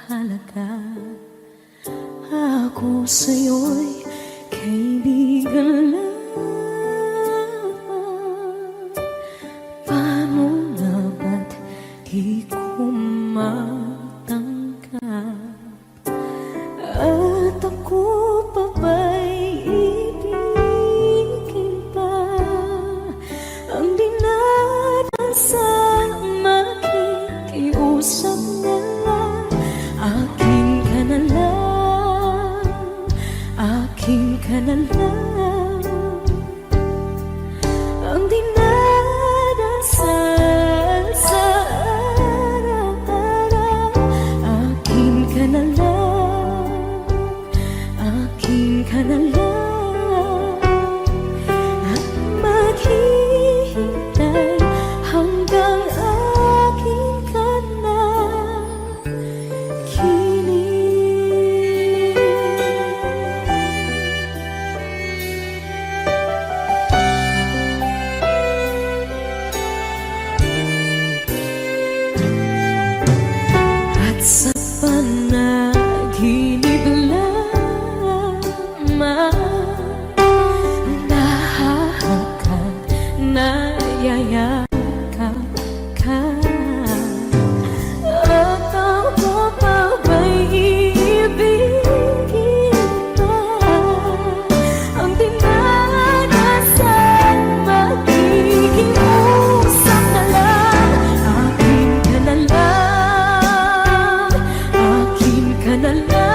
mahalaga. Ako sa'yo'y kaibigan lamang. Paano na ba't di ko matanggap? At ako pa ba'y ibigin pa? Ang dinadasang makikiusap na lang. Akin ka na lang, akin ka na lang. Ang dinadasal sa araw-araw. Akin ka na lang, akin ka na lang. At maghihintay hanggang akin ka na kilig. At sa panaginip lamang nahahagkan, nayayakap ka. At ako pa ba'y iibigin pa? Ang dinadasal magiging usap na lang. Akin ka na lang, akin ka na lang.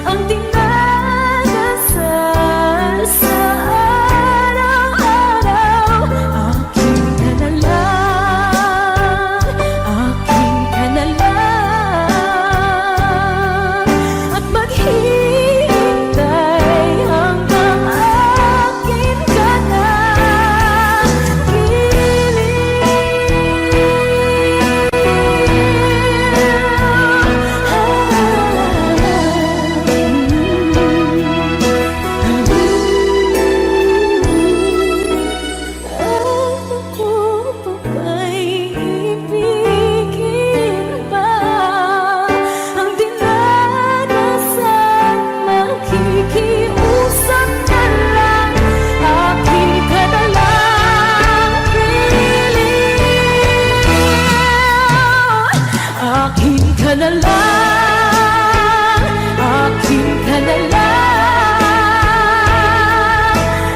Ang dinadasal sa araw-araw. Akin ka na lang, akin ka na lang. At maghihintay hanggang akin ka na Ako pa ba'y ibigin pa? Ang dinadasal makikiusap na lang. Akin ka na lang, kilig. Akin ka na lang, akin ka na lang.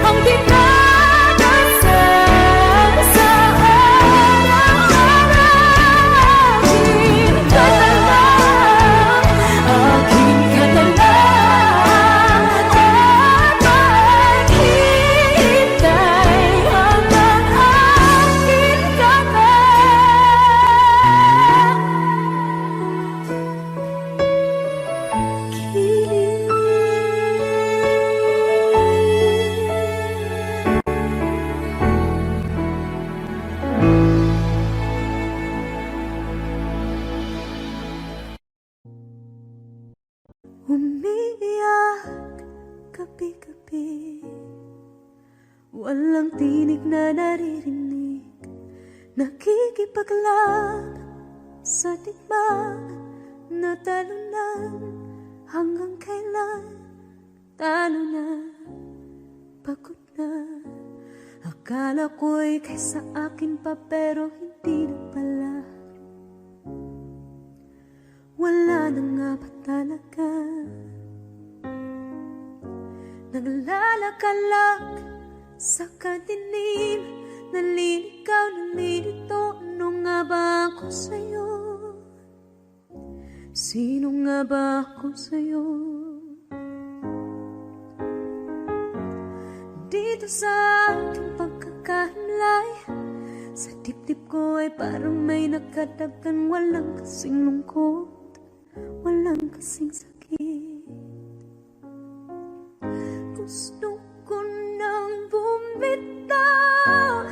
Ang dinadasal sa araw-araw. Akin ka na lang, akin ka na lang. At maghihintay hanggang akin ka na Umiiyak gabi-gabi, walang tinig na naririnig. Nakikipaglaban sa digmaan na talunan. Hanggang kailan talo na, pagod na. Akala ko'y kaysa akin pa, pero hindi na pala. Wala na nga ba talaga? Naglalakalag sa kadilim, naliligaw, nalilito. Ano nga ba ako sa'yo? Sino nga ba ako sa'yo? Dito sa ating pagkakahimlay, sa dibdib ko ay parang may nakadagdan. Walang kasing lungkot, walang kasing sakit. Gusto ko nang bumitaw,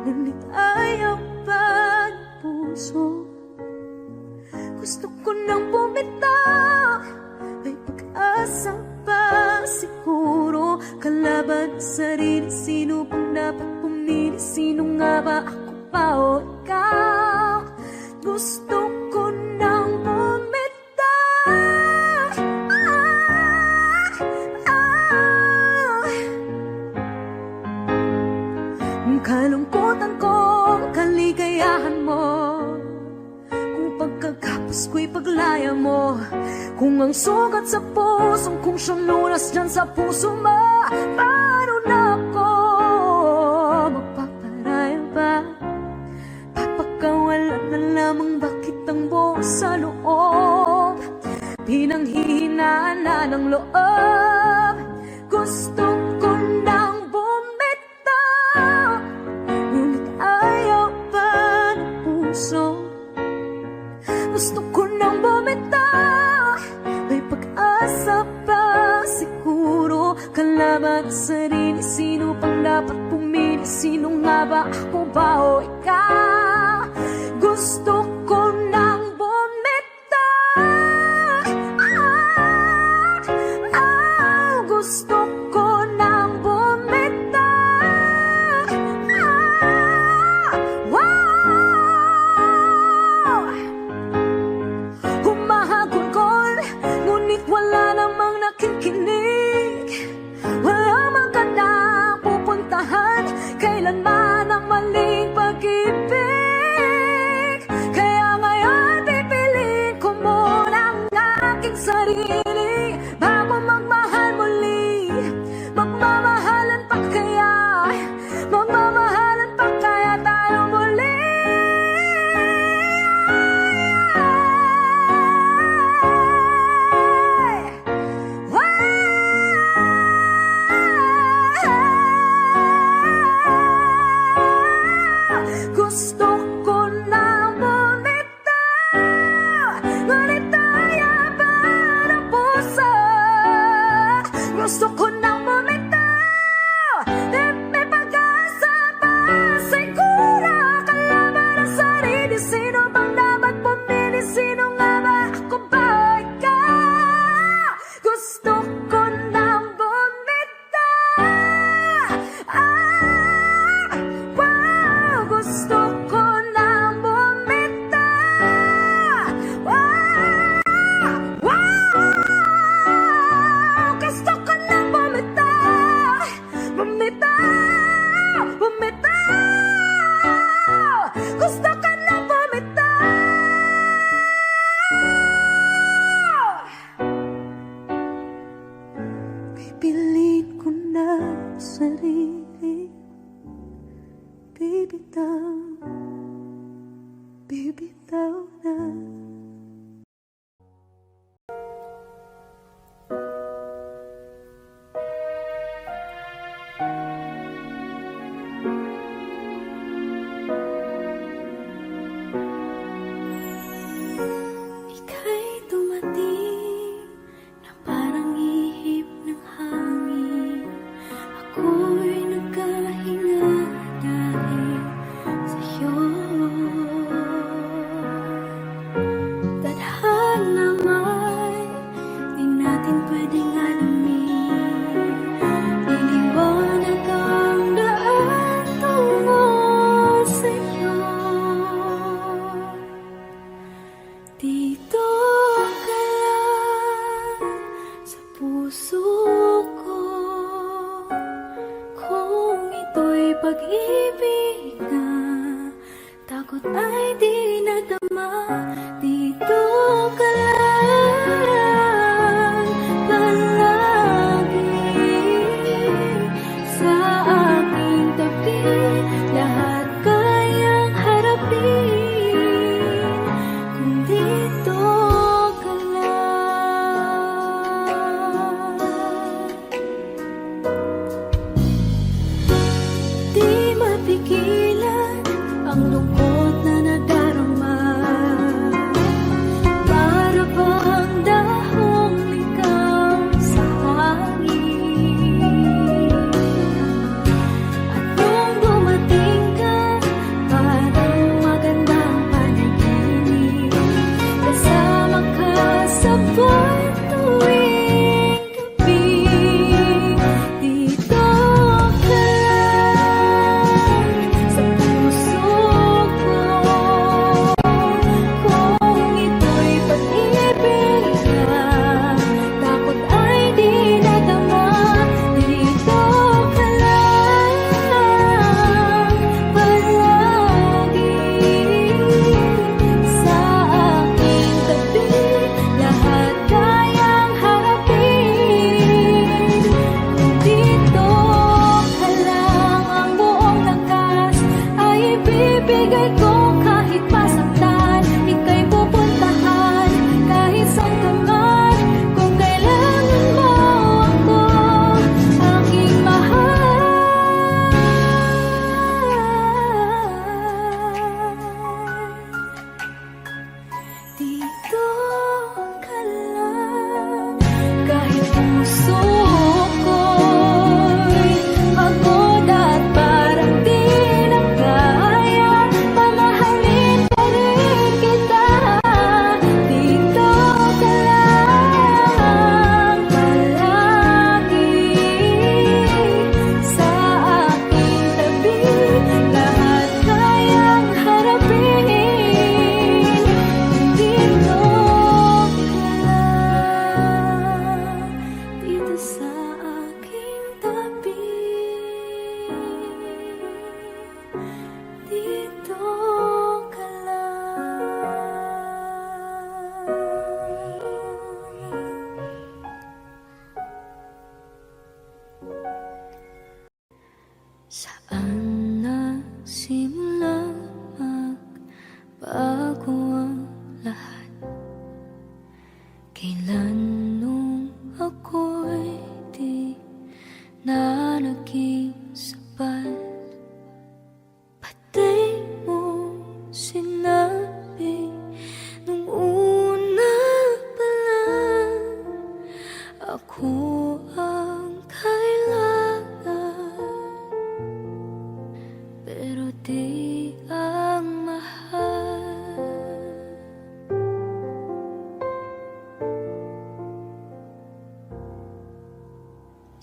ngunit ayaw pa ng puso. Gusto ko nang bumitaw, may pag-asa pa siguro. Kalaban sa sarili, sino bang dapat pumili? Sino nga ba, ako pa o ikaw? Gusto ko Diyos ko'y paglaya mo. Kung ang sugat sa pusong kung siyang lunas dyan sa puso mo, paano na ako magpaparaya ba? Papakawalan na lamang bakit ang buo sa loob, pinanghihinaan na ng loob. Gusto ko nang bumitaw, ngunit ayaw pa ng puso. Gusto ko nang bumitaw, may pag-asa pa siguro. Kalaban sa sarili, sino pang dapat pumili? Sino nga ba, ako ba o ikaw? Gusto ko nang gusto ko nang bumitaw. Wow! Humahagulgol, ngunit wala namang nakikinig. Walang magandang pupuntahan, kailanman ang maling pag-ibig. Kaya ngayon pipiliin ko muna ang aking sarili bago magmahal muli. Magmamahalan pa kaya? Magmamahalan pa kaya tayo muli? Gusto ko na bumitaw, ngunit ayaw pa ng puso. Gusto ko nang bumitaw, may pag-asa pa siguro. Kalaban ang sarili, sino bang dapat pumili? Sino nga ba, ako ba o ikaw? Gusto ko nang bumitaw. Wow! Gusto ko nang bumitaw. Wow! Gusto ko nang bumitaw. Bumitaw! Bumitaw! Gusto ko nang bumitaw. Pipiliin ko na sarili, bibitaw, bibitaw na. Ika'y dumating na parang ihip ng hangin. Ako'y nagkahinga dahil sa'yo.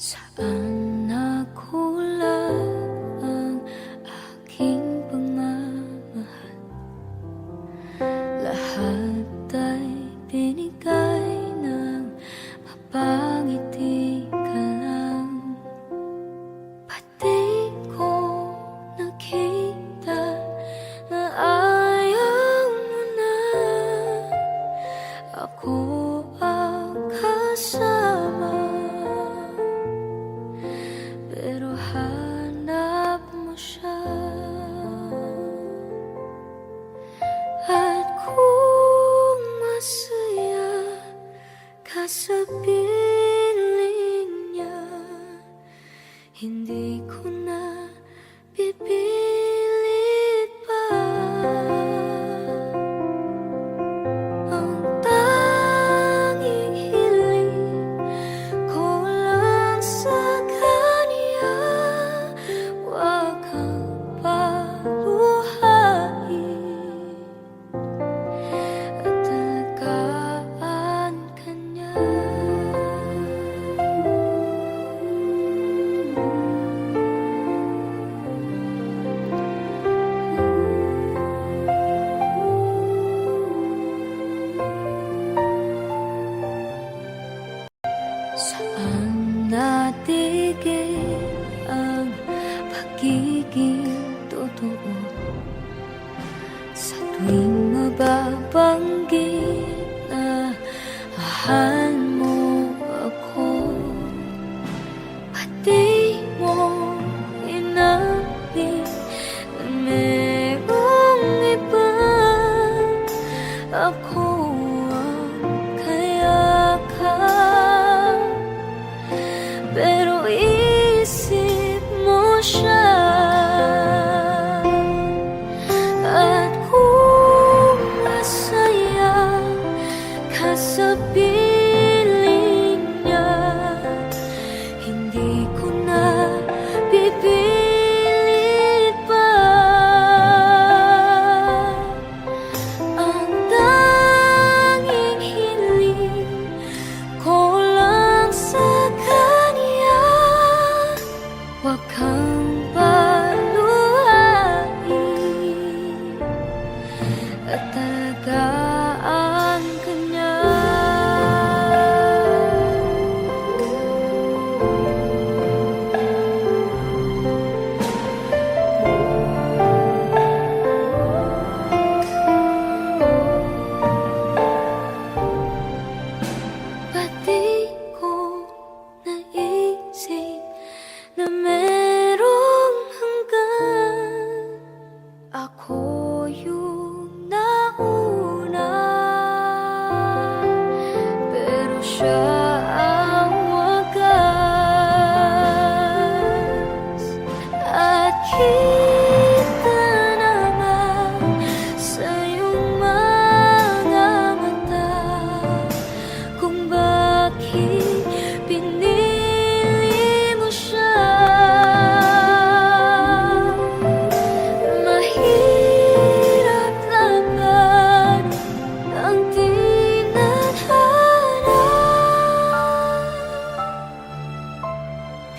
Saan nakulang ang aking pagmamahal? Lahat ay binigay ng mapangiti ka lang. Pati ko nakita na ayaw mo na ako ang kasama, pero hanap mo siya. At kung masaya ka sa piling niya, hindi ko na pipilit pa. Ang tanging hiling ko lang sa kanya, huwag kang paluhain at alagaan ka niya. Saan natigil ang pagiging totoo? Sa tuwing mababanggit na mahal mo ako, pati mo inamin na merong iba. Ako ang kayakap, pero isip mo siya. At kung masaya ka sa piling niya, hindi ko na pipilit pa. Ang tanging hiling ko lang sa kanya, huwag kang paluhain at alagaan ka niya. Pati ko naisip na merong hanggan, ako yung nauna, pero siya ang wagas. At kita naman sa iyong mga mata kung bakit pinili mo siya. Mahirap laban ang tinadhana,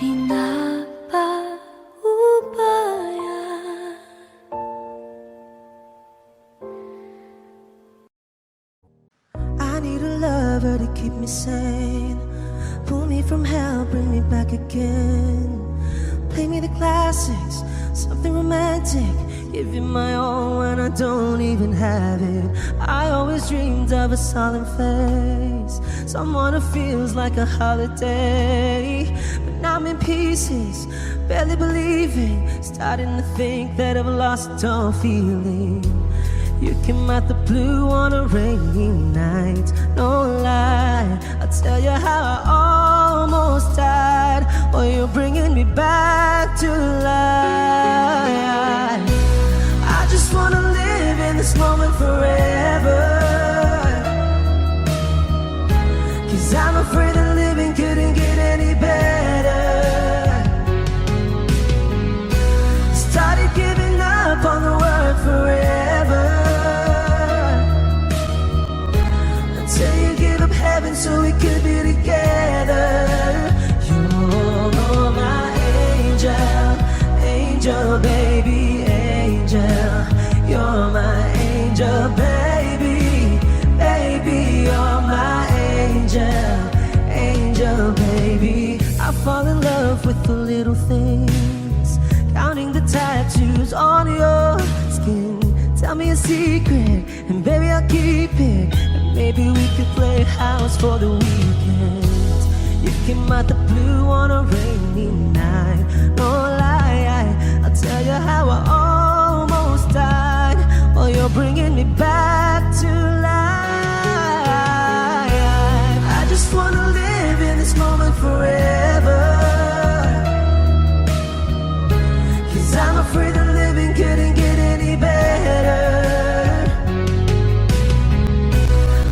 pinapaubaya. I need a lover to keep me sane, pull me from hell, bring me back again. Play me the classics, something romantic, give you my all when I don't even have it. I always dreamed of a solemn face, someone who feels like a holiday. But now I'm in pieces, barely believing, starting to think that I've lost all feeling. You came out the blue on a rainy night, no lie, I'll tell you how I almost died, while you're bringing me back to life. I just wanna live in this moment forever, 'cause I'm afraid that living couldn't get any better. Started giving up on the word forever, until you give up heaven so we could be together. You're fall in love with the little things, counting the tattoos on your skin. Tell me a secret, and baby I'll keep it. And maybe we could play house for the weekend. You came out the blue on a rainy night. No lie, I'll tell you how I almost died while you're bringing me back to life. I just wanna live in this moment forever, 'cause I'm afraid that living couldn't get any better.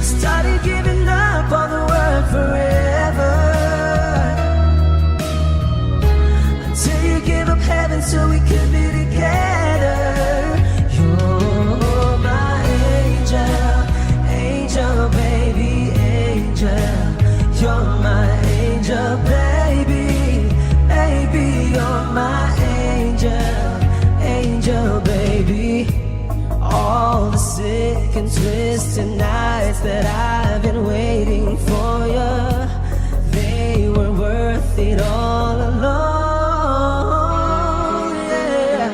I started giving up on the word forever, until you gave up heaven so we could be together. You're my angel, angel baby, angel. You're my angel baby, baby. You're my angel, angel baby. All the sick and twisted nights that I've been waiting for you, they were worth it all alone. Yeah,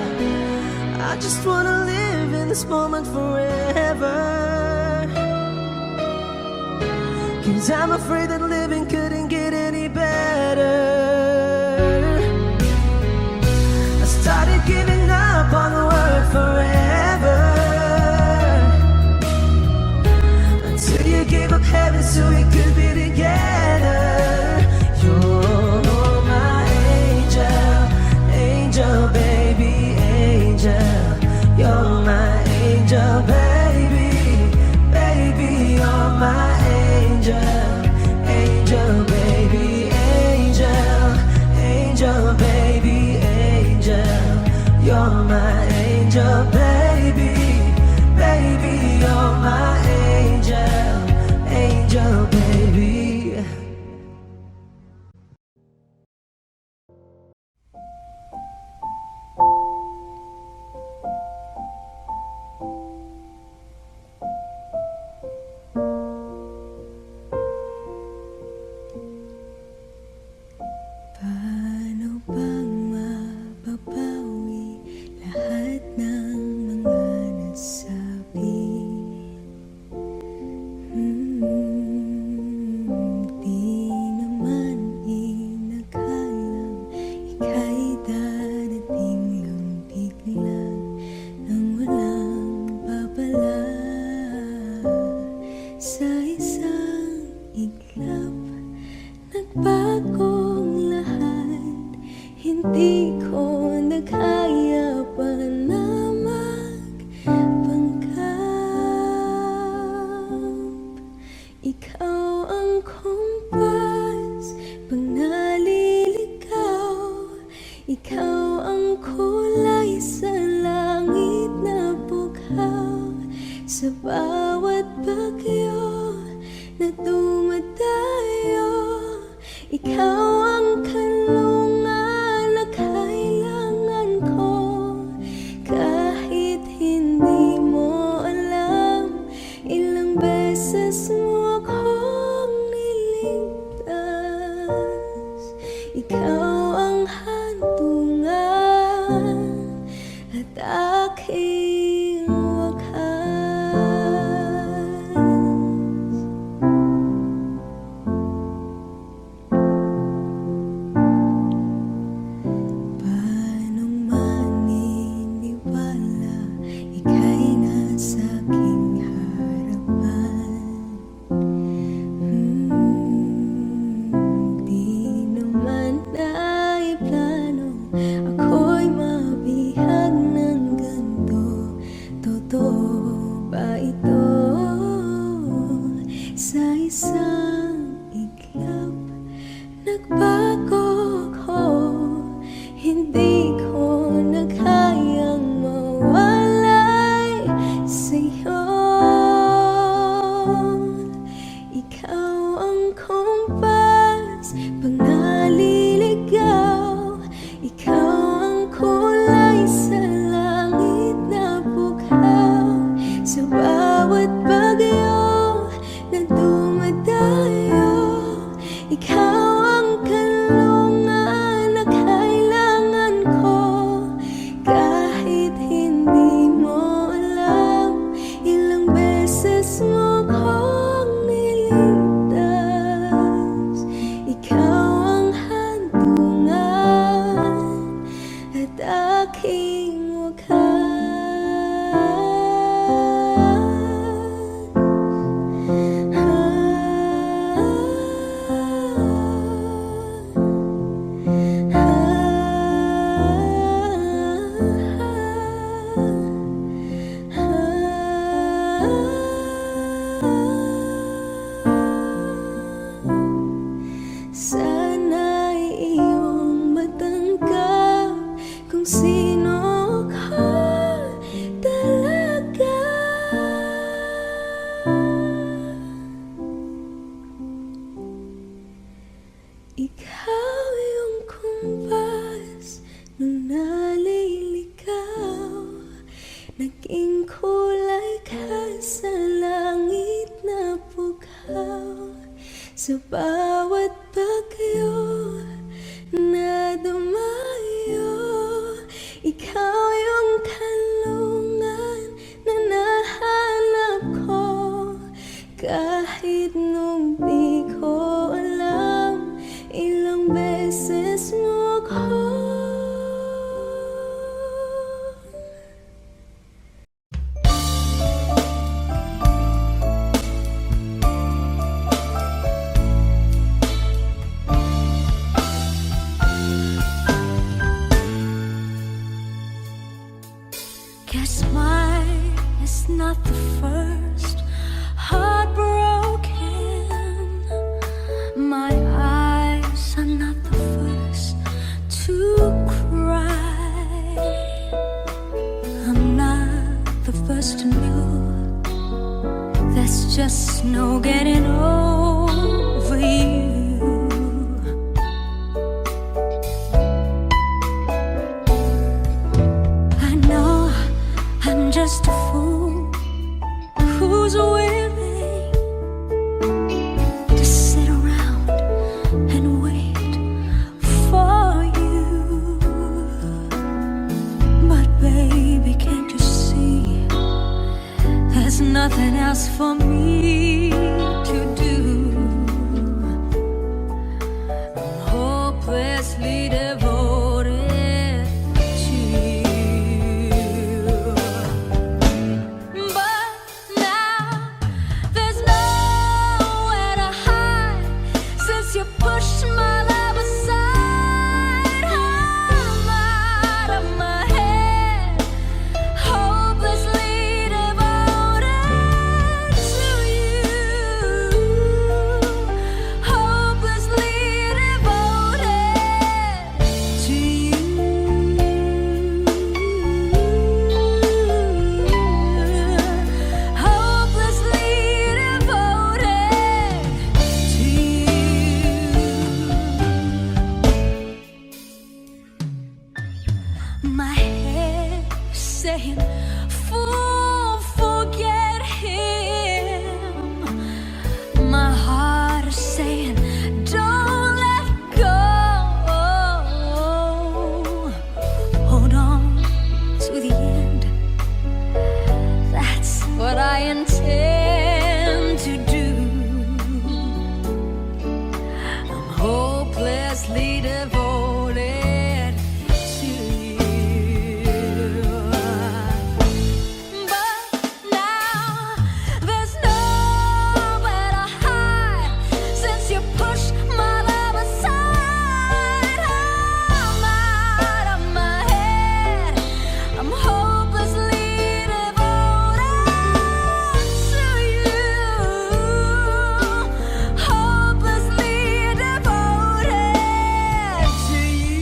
I just wanna live in this moment forever, 'cause I'm afraid that living couldn't get any better. I started giving up on the word forever, until you gave up heaven so we could be together. You're my angel, angel baby, angel. You're my angel baby, baby. You're my angel, angel baby, angel, angel baby, angel. You're my angel baby, baby. You're my angel, angel baby. Paano bang mapapawi lahat ng mga nasabi? Di naman inakalang ika'y darating lang bigla nang walang babala. Sa isang iglap nagbagong lahat, hindi ko na kaya pa na magpanggap. Ikaw ang kumpas pag naliligaw, ikaw ang kulay sa langit na bughaw. Sa bawat bagyo na dumadayo, ikaw ang kanlungan na kailangan ko. Kahit hindi mo alam, ilang beses mo akong niligtas. Ikaw ang hantungan at aking sa bawat bagyo na dumadayo. Sa bawat bagyo na dumayo, ikaw yung kanlungan na nahanap ko. Kahit nung di ko alam, ilang beses mo ko guess mine is not the first heartbroken. My eyes are not the first to cry. I'm not the first to know there's just no getting over you. I'm just a fool who's willing to sit around and wait for you. But baby, can't you see there's nothing else for me to do? I'm hopelessly devoted to you. Push my love aside. I'm out of my head, hopelessly devoted to you. Hopelessly devoted to you. Hopelessly devoted to you. My head saying, fool, forget him. My heart is saying, don't let go. Hold on to the end. That's what I intend to do. I'm hopelessly devoted to you. But now there's nowhere to hide since you pushed my love aside. I'm out of my head, I'm hopelessly devoted to you. Hopelessly devoted to you.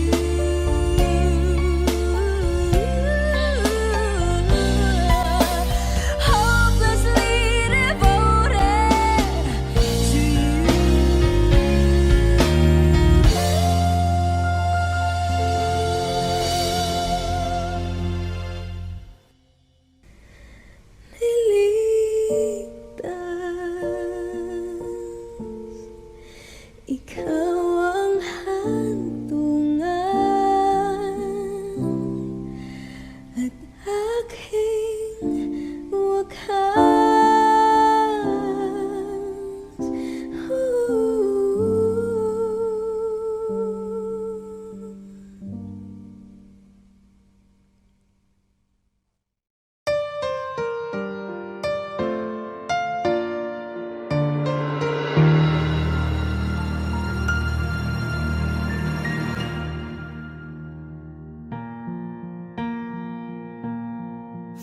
Hopelessly devoted to Nililigtas, ikaw ang hantungan at aking wakas.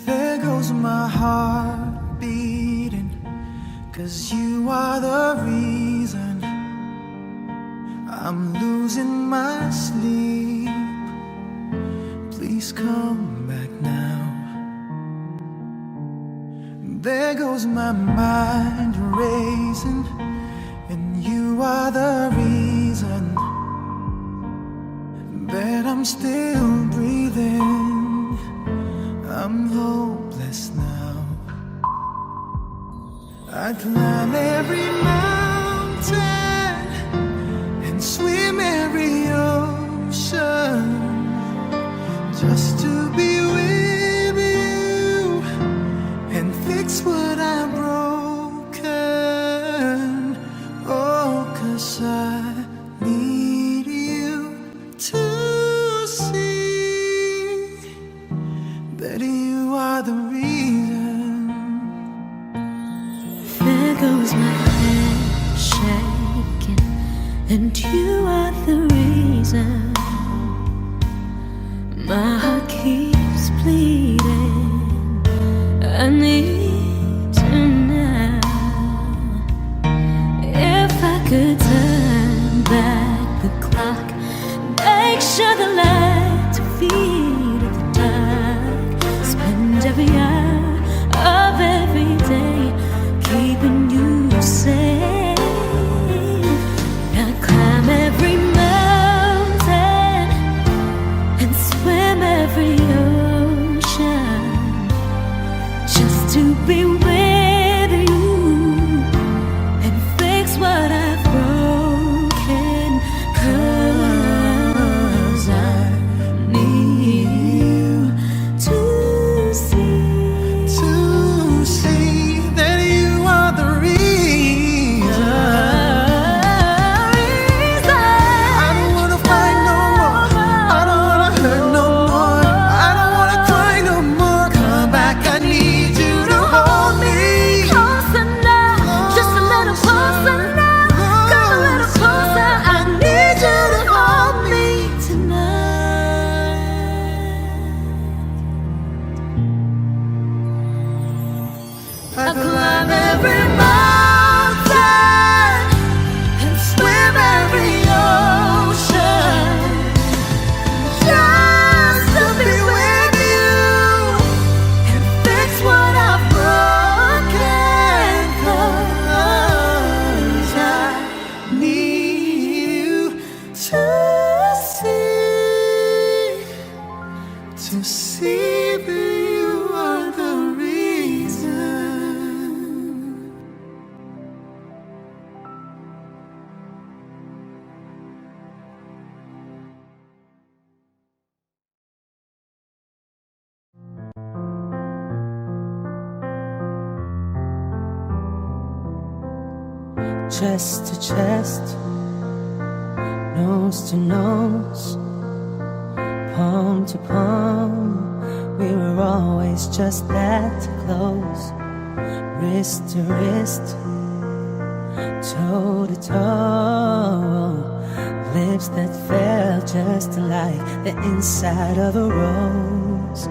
There goes my heart beating, 'cause you are the reason I'm losing my sleep. Please come back now. There goes my mind racing, and you are the reason that I'm still breathing. I'm hopeless now. I climb every mountain goes my hand shaking, and you are the reason my heart keeps bleeding. I need you now. If I could turn back the clock, make sure the lights feed at the dark, spend every hour of every day keeping you safe. I'd climb every mountain and swim every ocean just to be with you and fix what I've broken. 'Cause I need you to see that you are the reason. I don't wanna fight no more. I don't wanna hurt no more. I don't wanna cry no more. Come back, I need you to hold me. Closer now, just a little closer now. Come a little closer, I need you to hold me tonight. I climb every mountain and swim every ocean just to be with you and fix what I've broken. 'Cause I need you to see that you are the reason. Chest to chest, nose to nose, palm to palm, we were always just that close. Wrist to wrist, toe to toe, lips that felt just like the inside of a rose.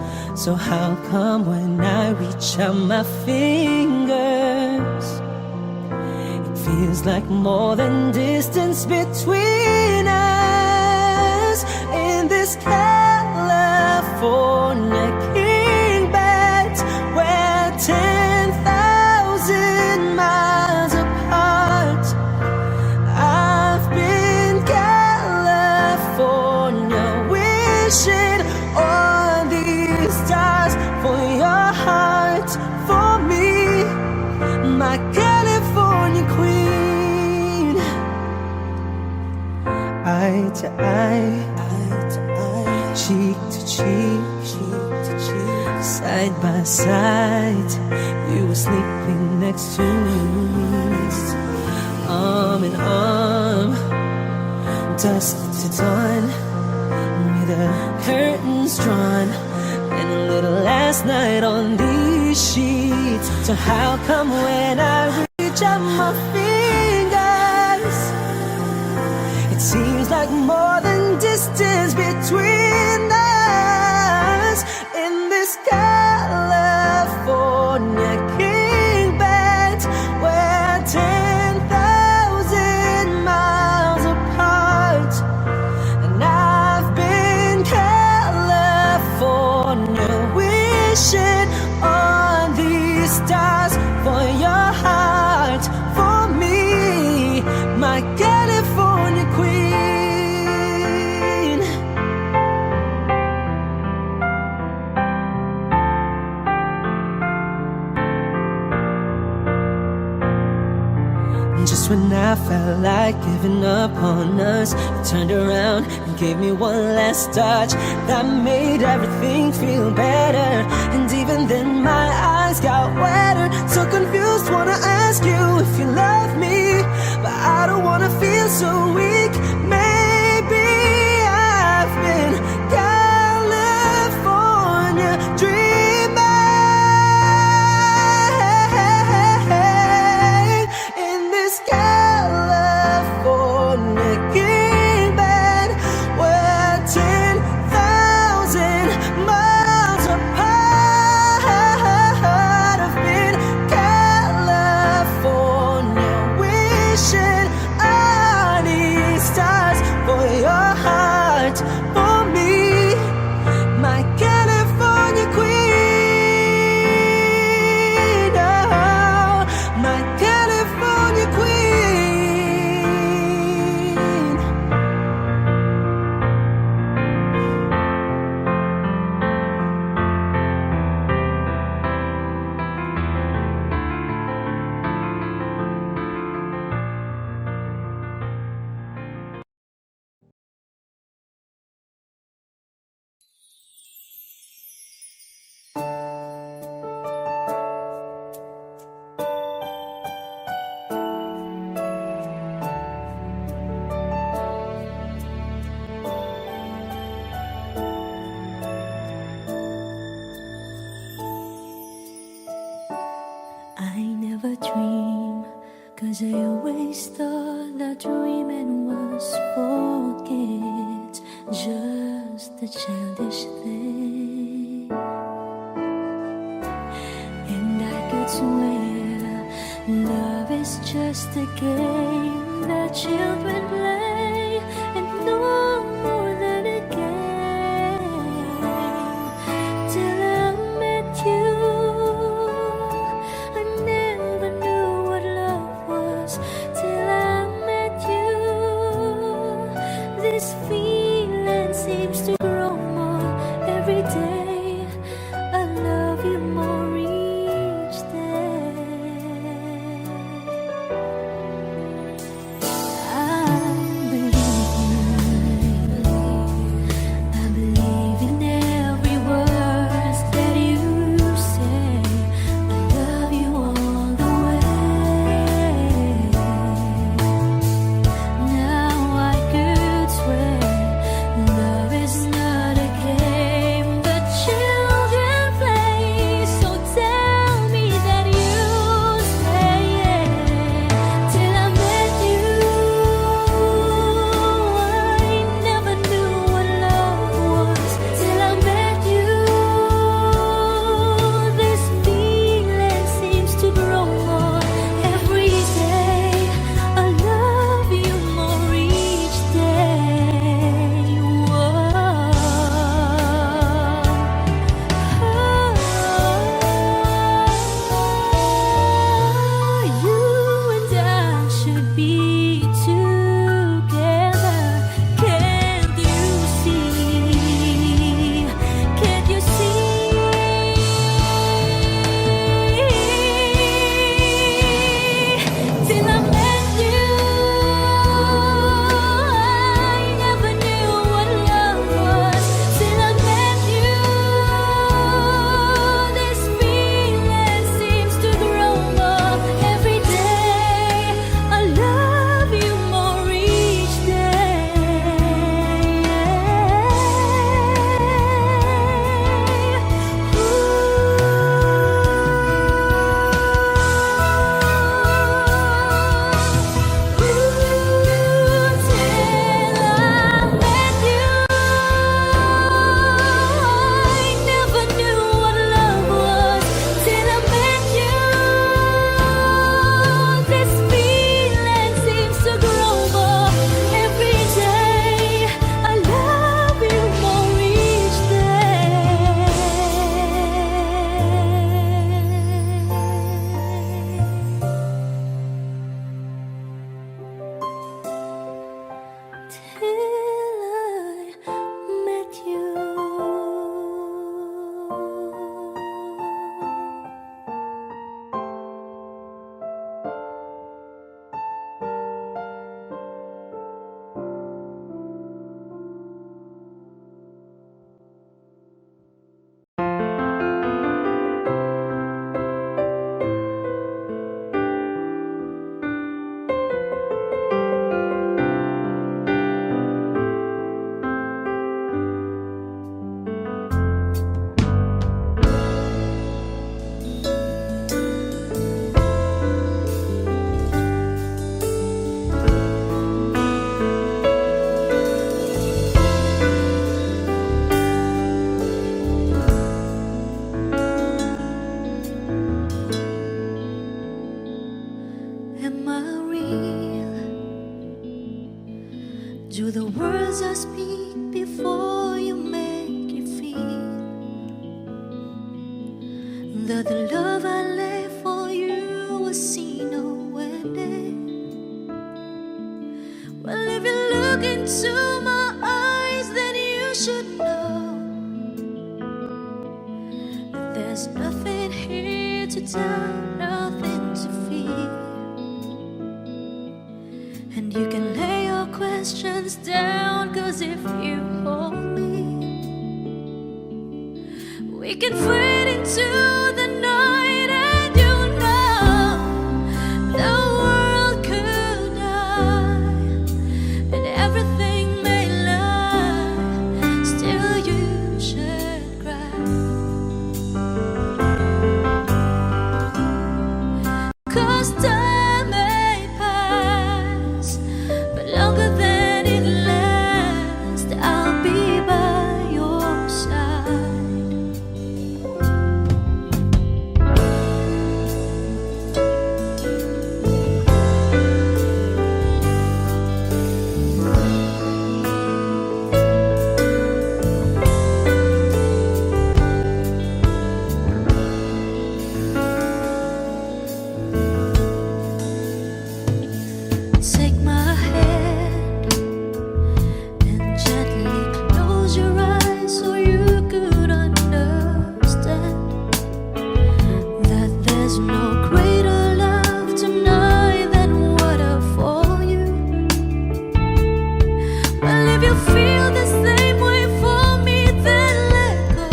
So how come when I reach out my fingers, feels like more than distance between us in this California king bed we're 10,000 miles apart. I've been California wishing on these stars for your heart, for me, my California queen. Eye to eye, cheek to cheek, side by side, you were sleeping next to me, arm in arm, dusk to dawn, with the curtains drawn, and a little last night on these sheets. So how come when I reach out my fingers, it seems like more than distance between us in this California king bed we're 10,000 miles apart. And I've been California wishing on these stars for your heart, for me, my California queen. Just when I felt like giving up on us, you turned around and gave me one last touch that made everything feel better. And even then my eyes got wetter. So confused, wanna ask you if you love me, but I don't wanna feel so weak. Maybe I've been California dreaming. wishing I need stars for your heart, for me, my California queen. Oh, my California queen. I never dream, 'cause I always thought that dreaming was forget, just a childish thing. And I could swear love is just a game that children play, and no more than a game. Till I met you, I never knew what love was. Till I met you, this feeling seems to grow more every day. I love you more each day. I am I real? Do the words I speak before you make you feel that the love I lay for you will see no ending? Well, if you look into my eyes, then you should know that there's nothing here to tell, nothing to fear. And you can lay your questions down, 'cause if you hold me, we can fade into the night. And you know the world could die and everything may lie, still you should cry. 'Cause time may pass, but longer than it lasts, I'll be by your side. Take my hand and gently close your eyes so you could understand that there's no greater love tonight than what I for you. Well, if you feel the same way for me, then let go.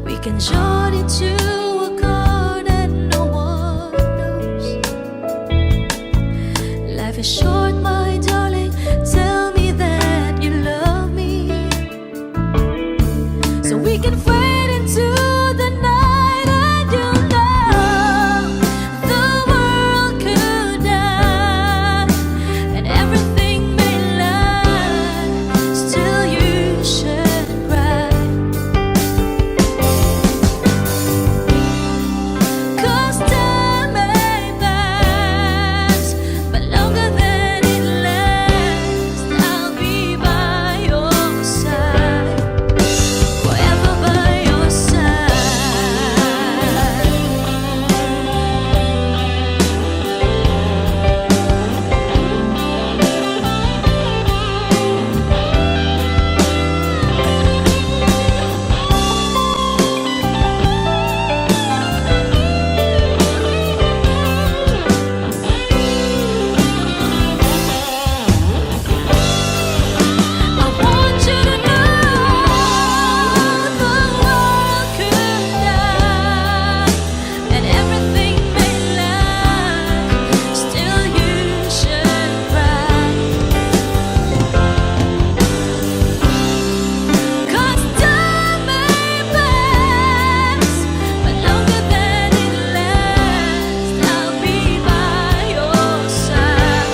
We can join into a chord that no one knows. Life is short, my darling. Tell me that you love me, so we can fade into the night. And you know the world could die and everything may lie, still you should cry. 'Cause time may pass, but longer than it lasts, I'll be by your side, forever by your side. I want you to know the world could die and everything may lie, still you should cry. 'Cause time may pass, but longer than it lasts, I'll be by your side,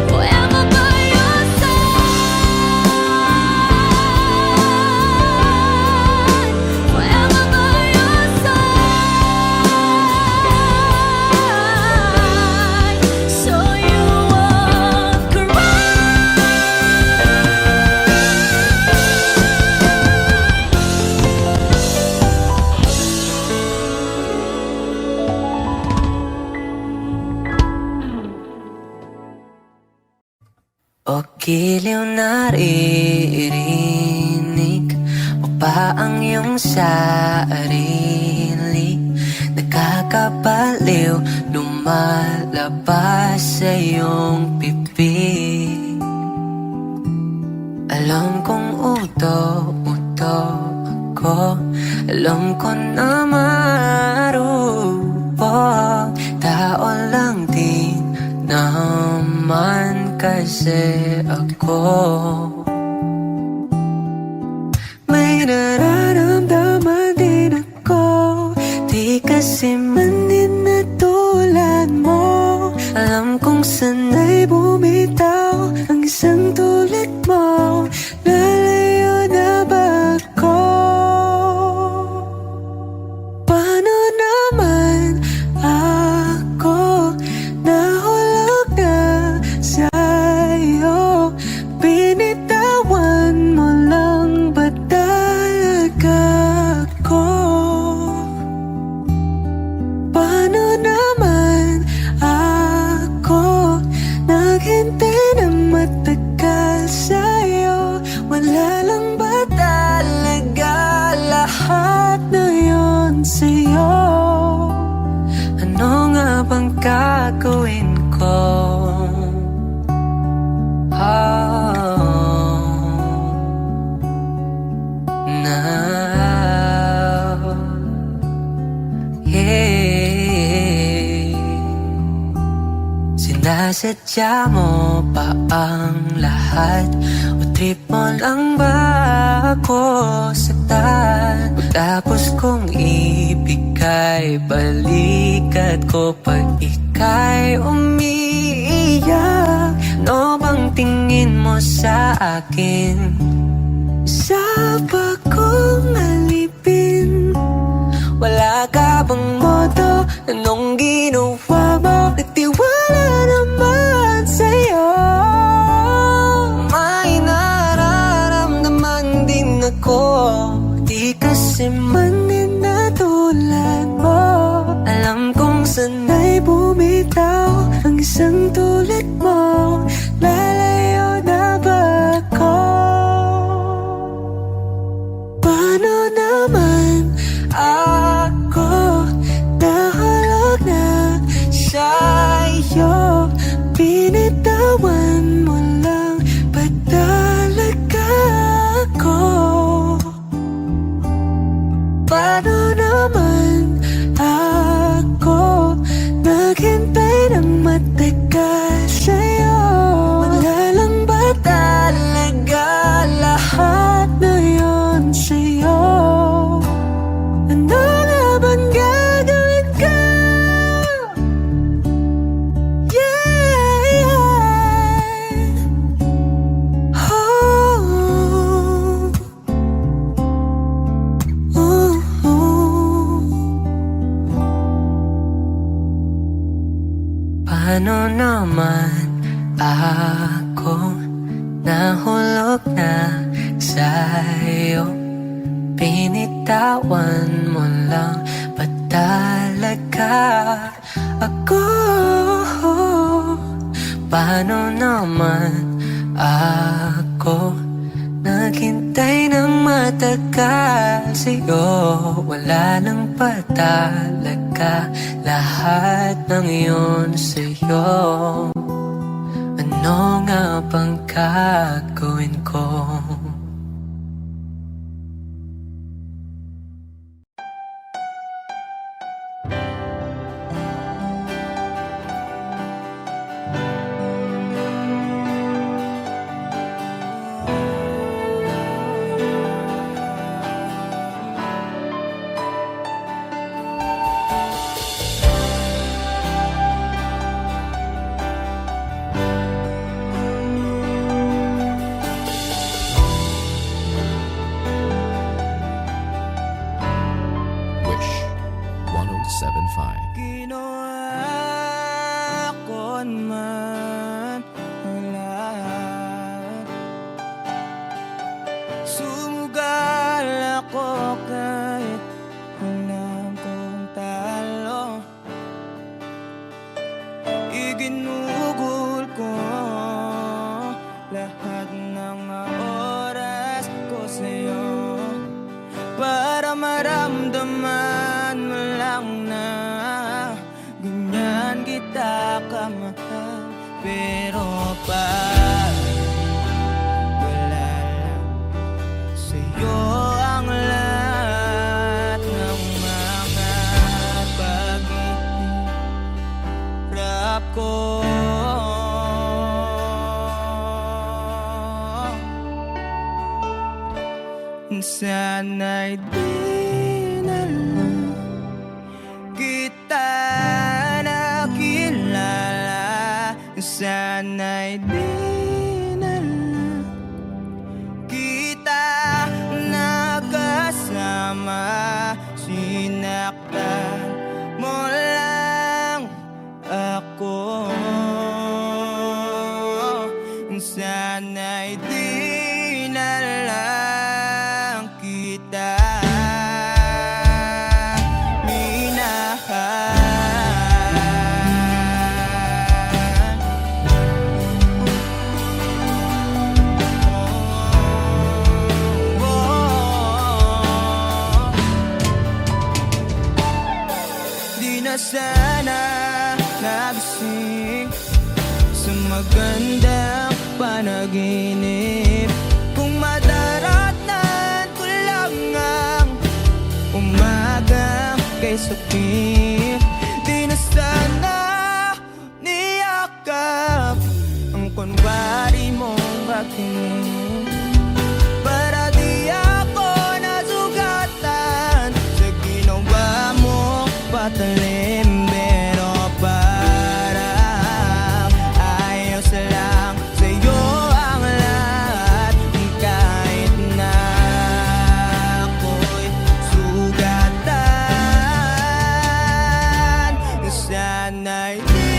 forever by your side, forever by your side, so you won't cry. O giliw naririnig mo pa ang iyong sarili? Nakakabaliw, lumalabas sa iyong bibig. Alam kong uto-uto ako, alam ko na marupok. Tao lang din naman kasi ako. May nararamdaman din ako, di kasi manin na tulad mo. Alam kong sanay bumitaw ang isang tulad mo. Lalayo na ba ako? Paano naman gagawin ko? Now, yeah. Sinasadya mo pa ang lahat? O trip mo lang ba ako saktan? Tapos kong ibigay balikat ko pag ika'y umiiyak. Ano bang tingin mo sa akin? Sa bagong alipin, wala ka bang modo? Anong ginawa mo? Nagtiwala naman sa'yo. May nararamdaman din ako, di kasi man din na tulad mo. Alam kong sana'y bumitaw ang isang tulad mo. Lalayo na ba ako? Paano naman ako nahulog na sa'yo? Binitawan mo lang ba talaga ako? Paano naman ako naghintay ng matagal sa'yo? Wala lang ba talaga lahat na yun sa'yo? Ano na bang gagawin ko? Yeah, yeah. Oh, oh, oh. Paano naman ako nahulog na sa'yo? Pinitawan mo lang ba talaga ako? Paano naman ako naghintay ng matagal sa'yo? Wala lang ba talaga lahat ng iyon sa'yo? Ano nga bang gagawin ko? Wish 1075. Ginawa ko man ang lahat. Sumugal ako kahit alam kong talo. Iginugol ko lahat ng oras ko sa'yo para maramdaman mo lang na ganyan kita kamahal. Pero pag wala lang sa'yo ang lahat ng mga paghihirap ko, sana'y di na lang kita nakilala. Sana'y di na lang kita nakasama. Sinaktan mo lang ako. Sana'y di na lang kita minahal. na nagising sa magandang panaginip. Kung madaratan ko lang ang umaga kay sakit, di na sana niyakap ang kunwari mong pagtingin, para di ako nasugatan sa ginawa mong patalim. Pero parang ayos lang sa'yo ang lahat, kahit na ako'y sugatan. Sana'y di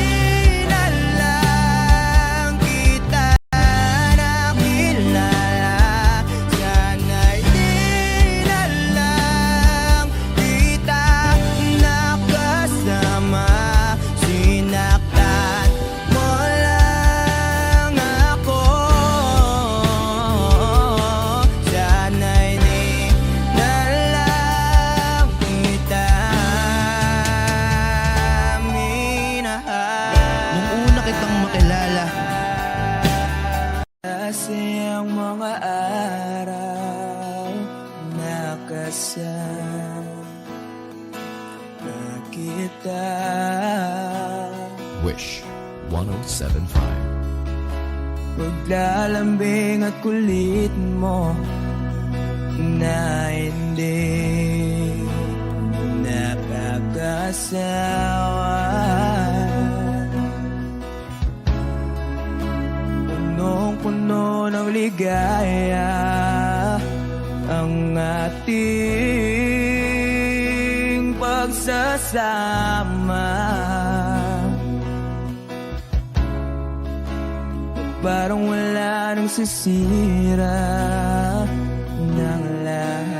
na lang kita nakilala, sana'y di na lang kita nakasama. Sinaktan mo lang ako, sana'y di na lang kita minahal. Nung una kitang makilala, Kasi ang mga araw nakasama kita. Wish 1075. Paglalambing at kulit mo na hindi nakakasawa. Punong-puno ng ligaya ang ating pagsasama. Parang wala nang sisira ng lahat.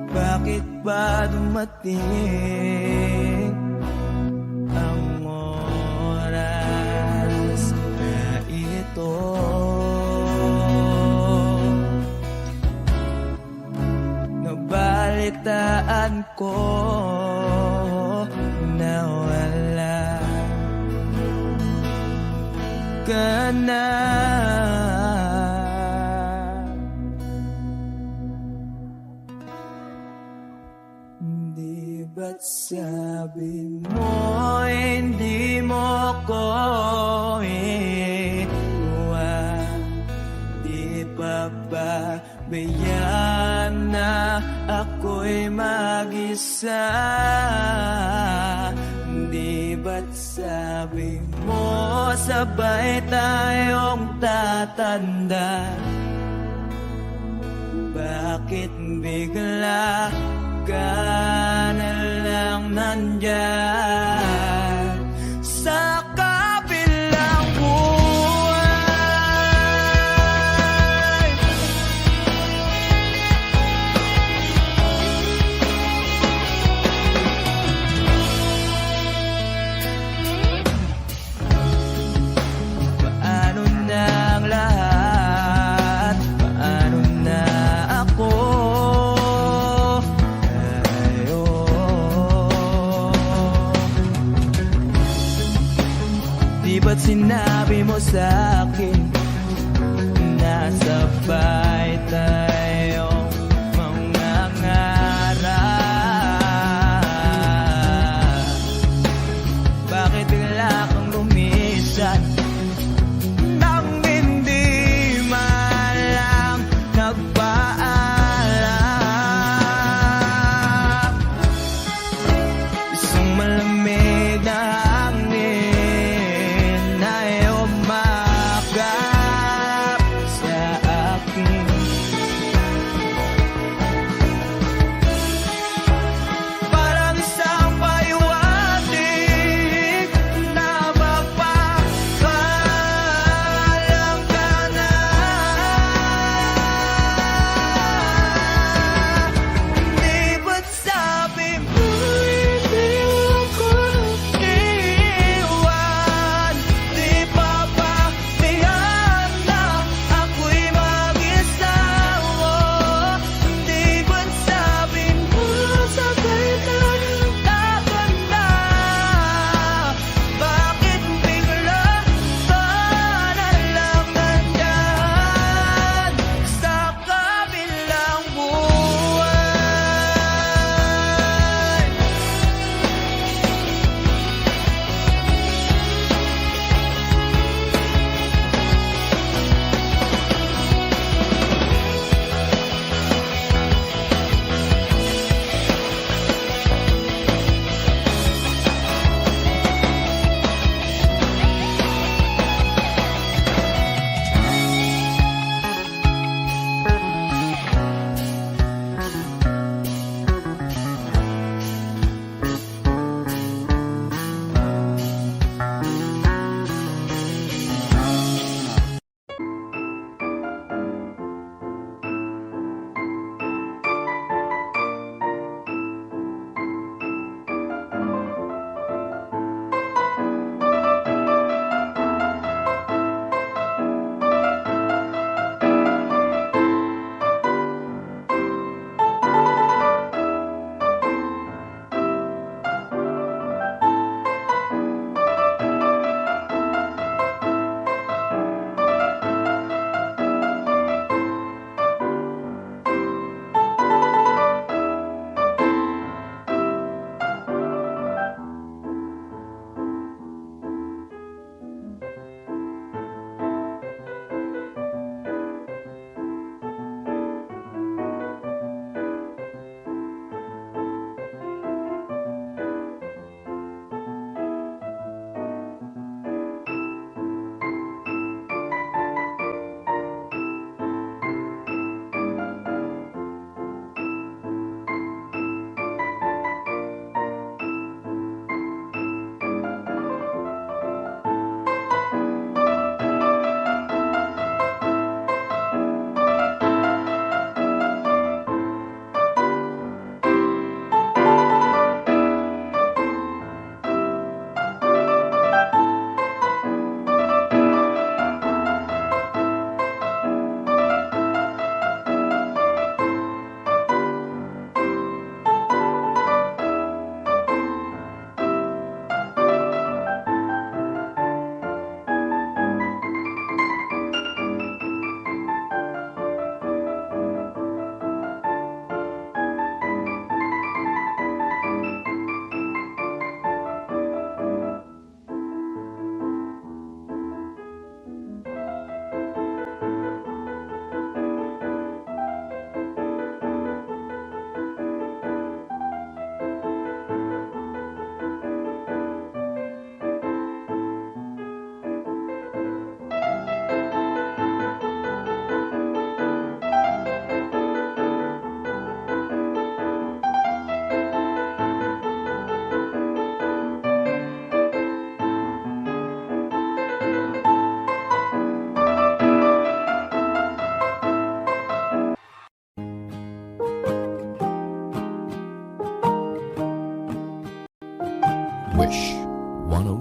Bakit ba dumating ang oras na ito? Nabalitaan ko na wala ka na. Di ba't sabi mo hindi mo ko iwan? Di pa ba bayaan na ako'y mag-isa? Di ba't sabi mo sabay tayong tatanda? Bakit bigla ka na lang nandyan sa kabilang buhay? Paano na ang lahat? Paano na ako? Ngayon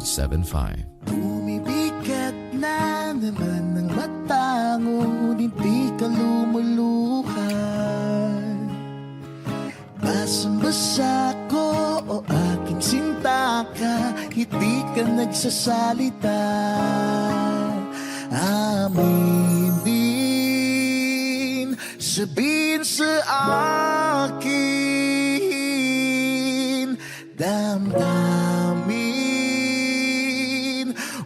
1075. Bumibigat na naman ang mata, ngunit di ka lumuluhan. Basang-basa ko o aking sinta ka, hindi ka nagsasalita. Amin din, sabihin sa akin, damdamin,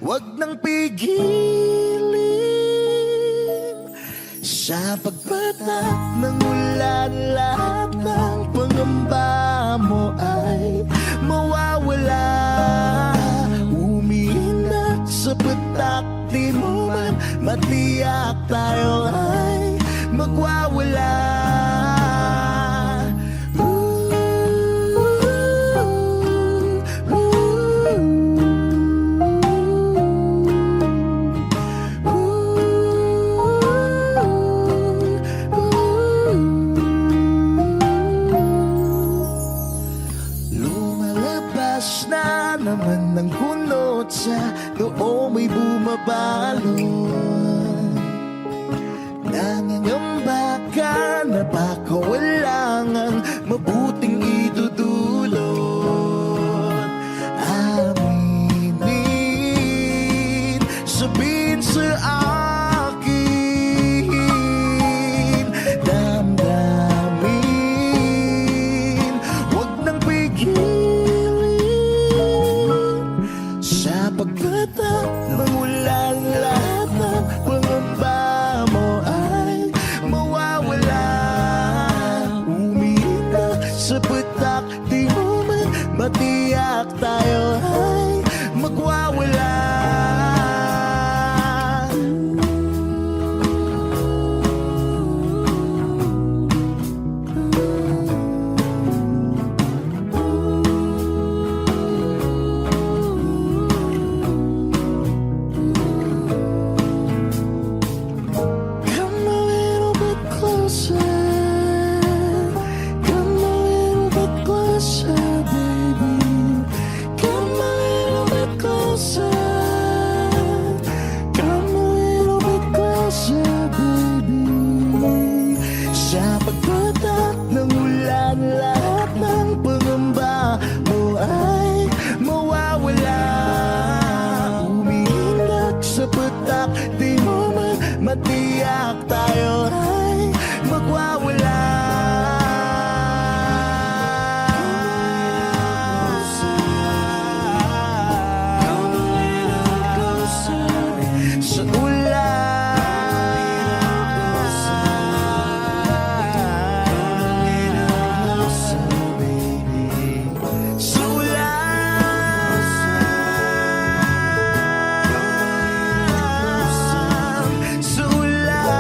wag nang pigilin. Sa pagpatak ng ulan, lahat ng pangamba mo ay mawawala. Umiinat sa patak, di mo man matiyak, tayo ay magwawala. Lumalabas na naman ng kunot sa noo may bumabalon. Nangangamba ka na baka walang ang mabuting idudulot. Aminin, sabihin sa akin, damdamin, wag nang pigilin. Sa pagpatak ng ulan, lahat ng pangamba mo ay mawawala. Umiinat sa patak, di mo man matiyak, tayo ay magwawala. Come a little bit closer. Come a little bit closer, baby. Come a little bit closer. Come a little bit closer, baby. Sa pagpatak ng ulan, lahat ng pangamba mo ay mawawala. Umiinat sa patak, di mo man matiyak, tayo ay magwawala. Sa ulan, sa ulan, sa ulan.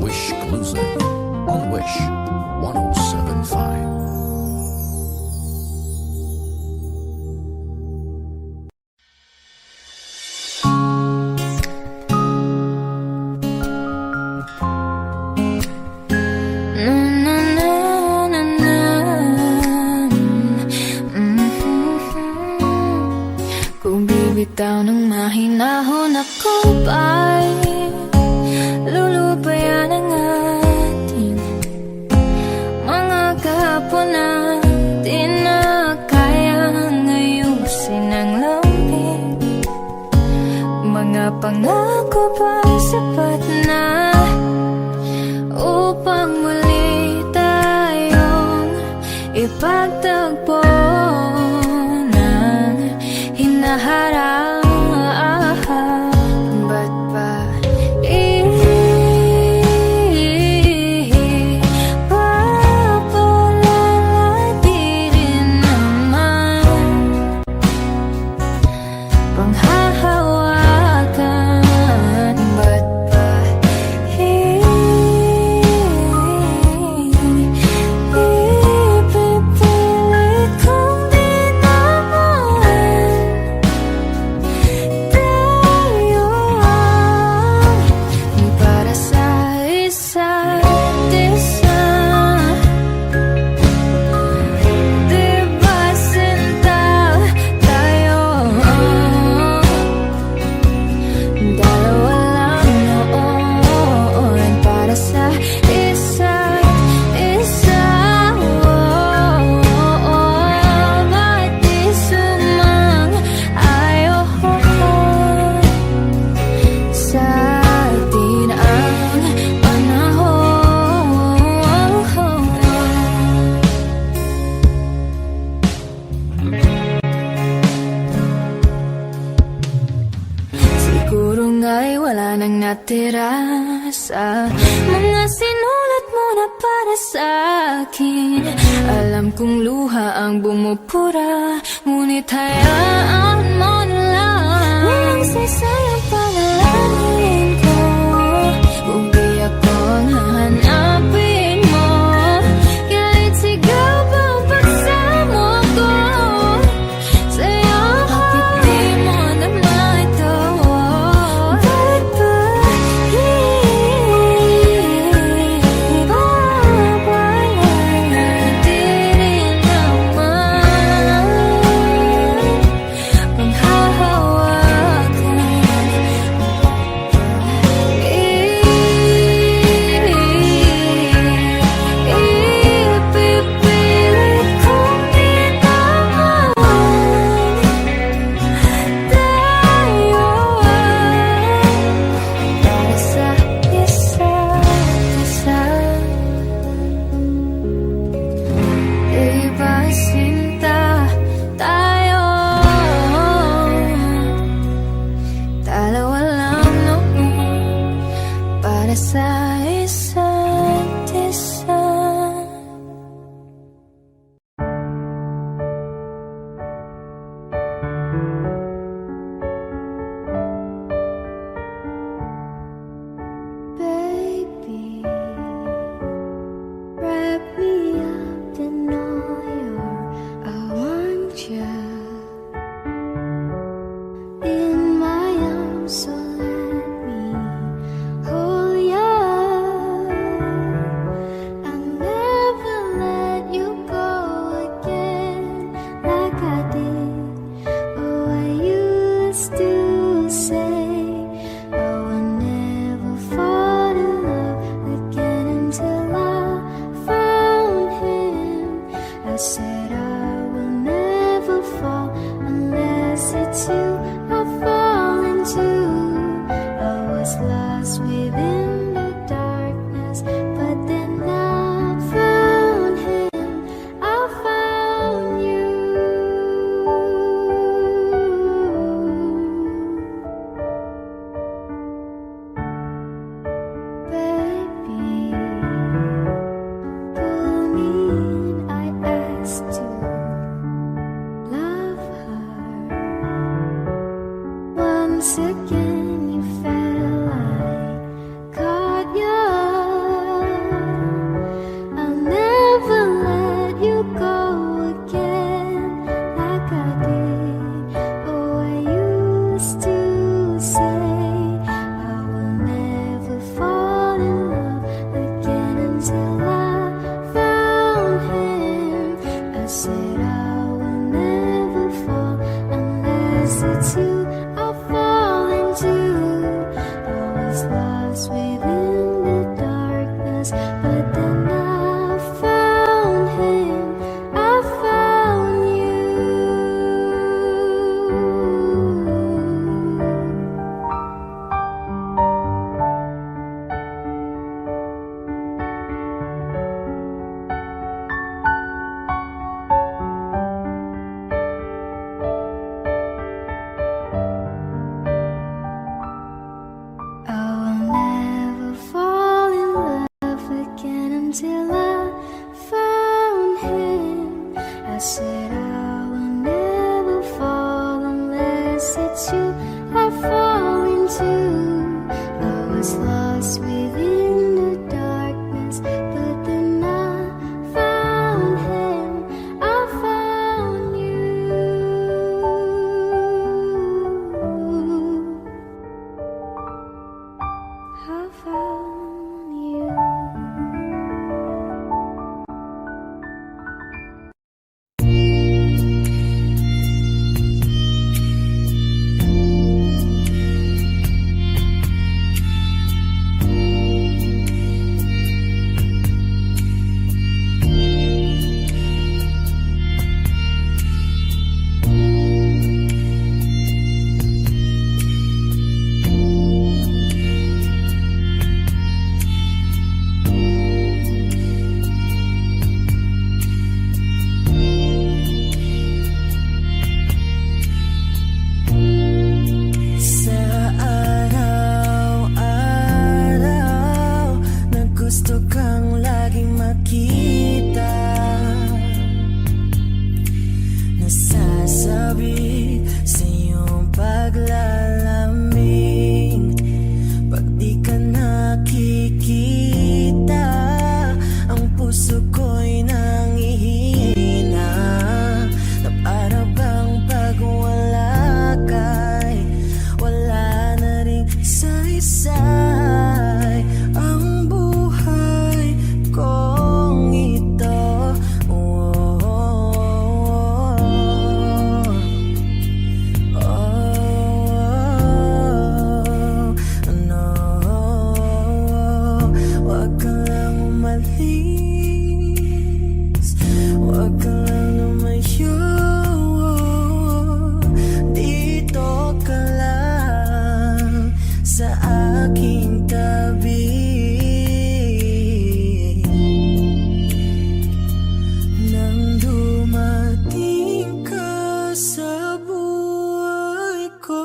Wish Closer on Wish 1075. Na na na na na. Kung bibitaw ng mahinahon ako ba'y lulubayan ang ating mga kahapon na di na kayang ayusin ang lamig. Mga pangako ba'y sapat na upang muli tayong ipagtagpo ng hinaharap? Ba't ba papalalagi rin naman panghahawakan? Ba't ba ipipilit nakatira sa mga sinulat mo na para sa akin. Alam kong luha ang bumupura, ngunit hayaan mo na lang. Walang sasayang panalangin ko kung di ako ang hahanapin mo. Kahit sigaw pa ang pagsamo ko sa'yo. Bakit di mo naman ito? Bakit ba ibabayan? Di rin naman panghahawakan. Ipipilit kong inaman tayo para sa isa't isa. Iba sinta tayo, dalawa lang noon para sa isa't isa. Baby, wrap me up in all your I want you in my arms, so let me hold you. I'll never let you go again like I did. Oh, I used to say I will never fall in love again until I found him. I said I will never fall unless it's you I fall into. I was lost within the darkness, but then I found him. I found you. Baby, pull me in, I asked to love her. Once again you felt I caught you. I'll never let you go again like I did. Oh, I used to say I will never fall in love again until I found him. I said I will never fall unless it's you I fall into. I was lost within the darkness, but then I found him. I found you. I will never fall in love again until I found him. I said I will never fall unless it's you I fall into. I was lost within the darkness, but then I found him. I found you. I found you. ay ang buhay kong ito. No, wag ka lang umalis, wag ka lang lumayo. Dito ka lang sa aking tabi. Nang dumating ka sa buhay ko,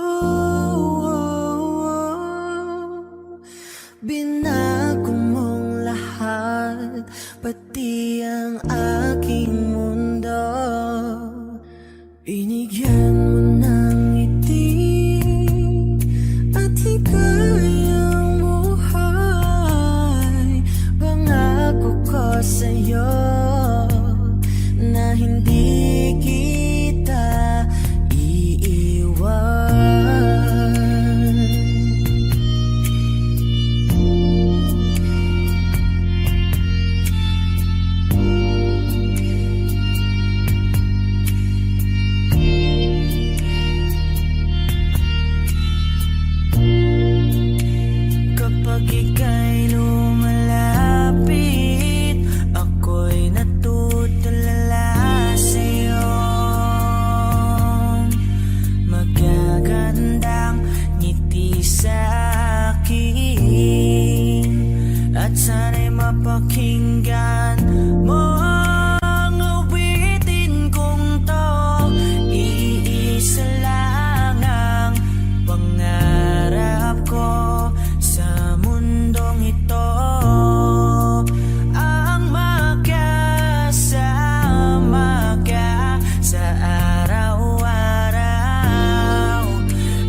binago mong lahat, pati ang aking mundo. Binigyan mo ng ngiti at ligayang buhay. Pangako ko sa'yo na hindi kita iiwan. Kapag ika'y lumalapit, ako'y natutulala sa'yo. Magagandang ngiti sa akin, at sana'y mapakinggan mo ang awitin kong to. Iisa lang ang pangarap ko sa mundong ito, ang magkasama ka sa araw-araw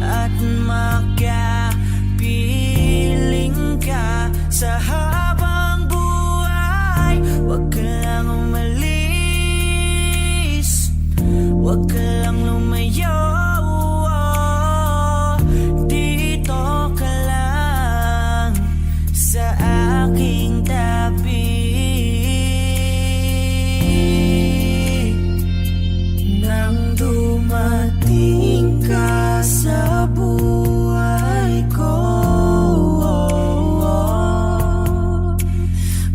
at makapiling ka sa habang buhay. Wag ka lang umalis, wag ka lang lumayo. Dito ka lang sa aking tabi. Nang dumating ka sa buhay ko,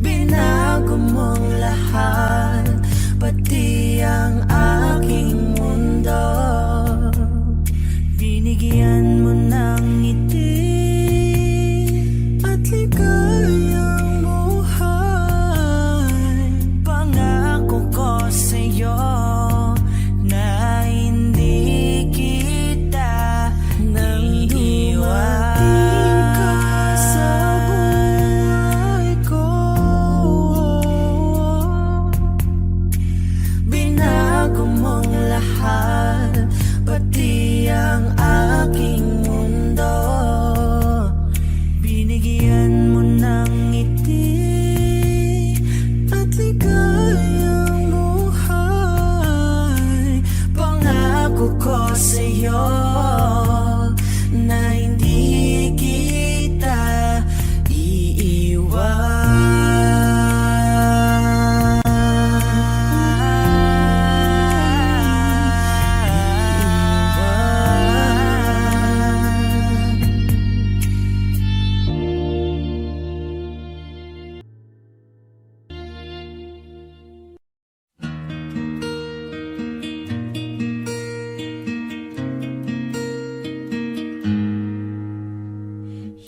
binago mong lahat, pati ang aking mundo. Binigyan mo ng ngiti at ligayang buhay. Pangako ko sa'yo na hindi kita iiwan. Ka sa buhay ko, binago mong lahat, pati ang aking mundo. Binigyan mo ng ngiti at ligayang buhay. Pangako ko sa'yo na hindi kita iiwan.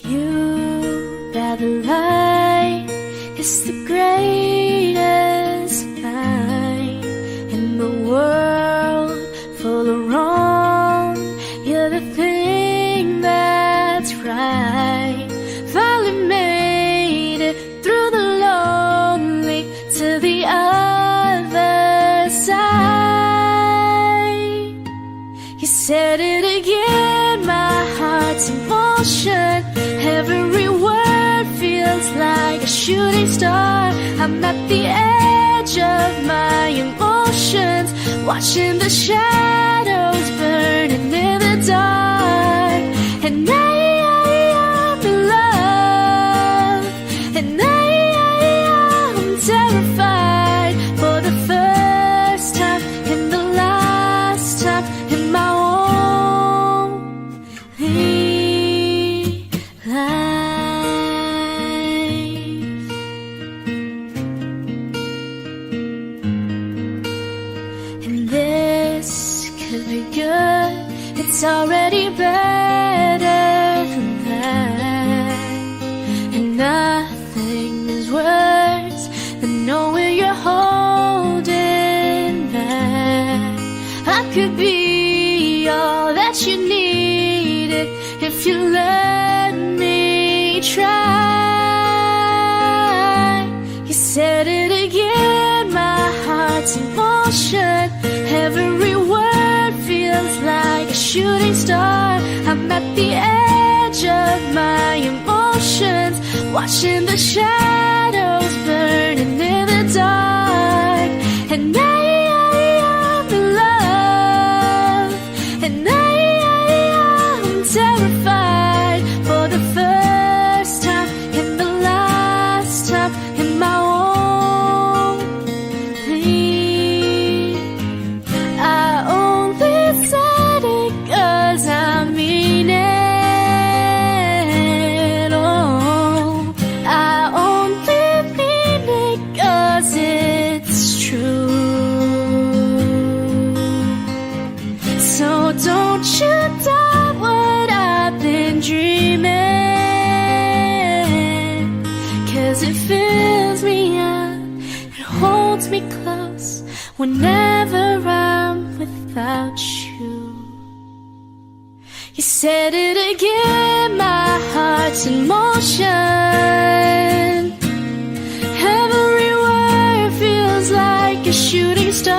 You that light is the greatest light in the world full of wrong. You're the thing that's right. Finally made it through the lonely to the other side. You said it again, my heart's in motion. Every word feels like a shooting star. I'm at the edge of my emotions, watching the shadows burning in the dark. And I am in love. nothing is worse than knowing you're holding back. I could be all that you needed if you let me try. You said it again, my heart's in motion. Every word feels like a shooting star. I'm at the edge of my emotions, watching the shadows burning in the dark. And I'm in love, and I'm terrified for the first time and the last time in my own league. I only said it 'cause I mean it. Oh, I only mean it 'cause it's true. So don't you doubt what I've been dreaming, 'cause it fills me up, it holds me close whenever I'm without you. You said it again, my heart's in motion. Every word feels like a shooting star,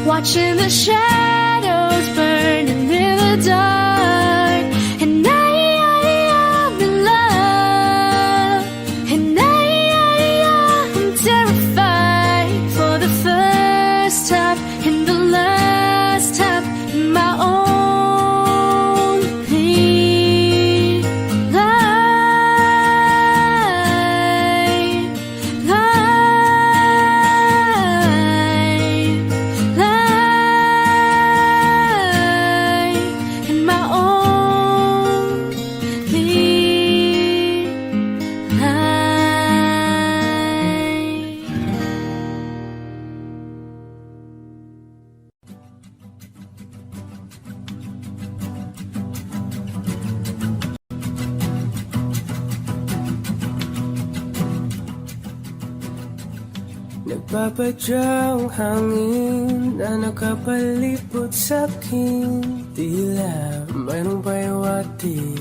watching the shadows burning in the dark. And I'm in love, and I'm terrified for the first time and the last time in my own life. In my own life. Nagpapadyang hangin na nakapalipot sa'kin. Tila mayroong payawatig,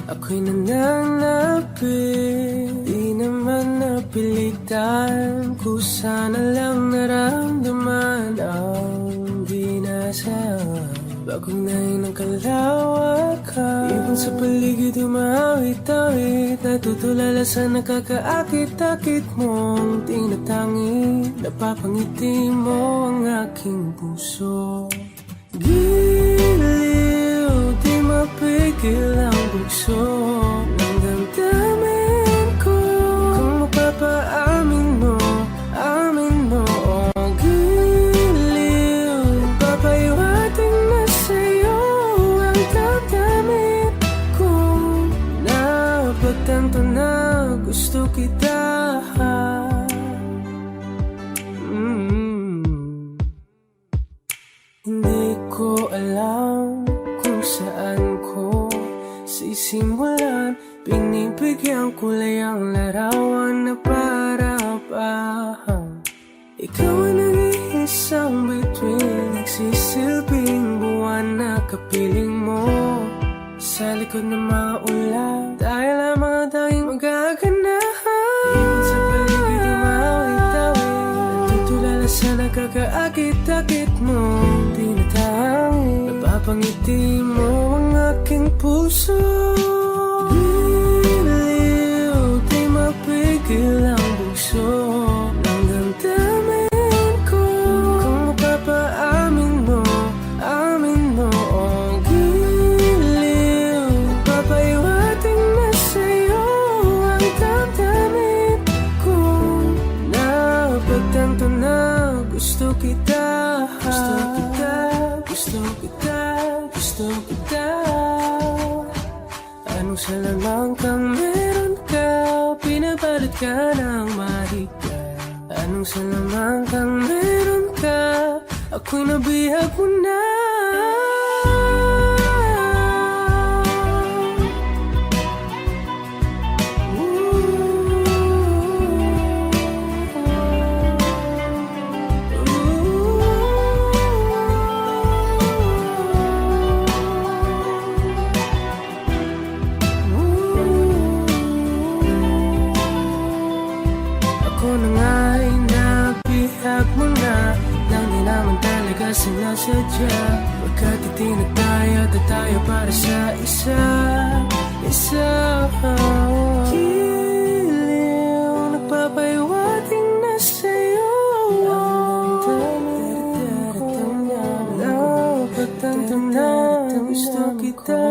ako'y nananapit. Di naman napilitan, kusana lang naramdaman ang ginasawang bagunayin ng kalawakan. Ibon sa paligid umawit-awit, natutulala sa nakakaakit-akit mong tinatangi. Napapangiti mo ang aking puso. Giliw, di mapigil ang bugso ng damdamin ko. Kung mapapaamin mo, amin mo. Oh, giliw, papahiwating na sa'yo ang damdamin ko. Napagtanto na gusto kita. Hindi ko alam kung saan ko sisimulan. Binibigyan kulay ang larawan na para-parahan. Ikaw ang nag-iisang bituin, nagsisilbing buwan na kapiling mo. Sa likod ng maulan, tayo lamang ang tanging magaganahan. Ibon sa paligid umawit-awit, natutulala sa nakakaakit-akit mo. Tinatangi, napapangiti mo ang aking puso. Giliw, di mapigil ang bugso ng damdamin ko. Kung mapapaamin mo, amin mo. Oh, giliw, papahiwating na sa'yo ang damdamin ko. Napagtanto na gusto kita. Gusto kita, gusto kita, gusto kita. Anong salamang kang meron ka, pinabalot ka ng mahika. Anong salamang kang meron ka, ako'y nabihag mo na. sinasadya. Pagkat itinagtaya at tayo para sa isa. Giliw, nagpapahiwating na sa'yo. Napagtantanan, gusto kita.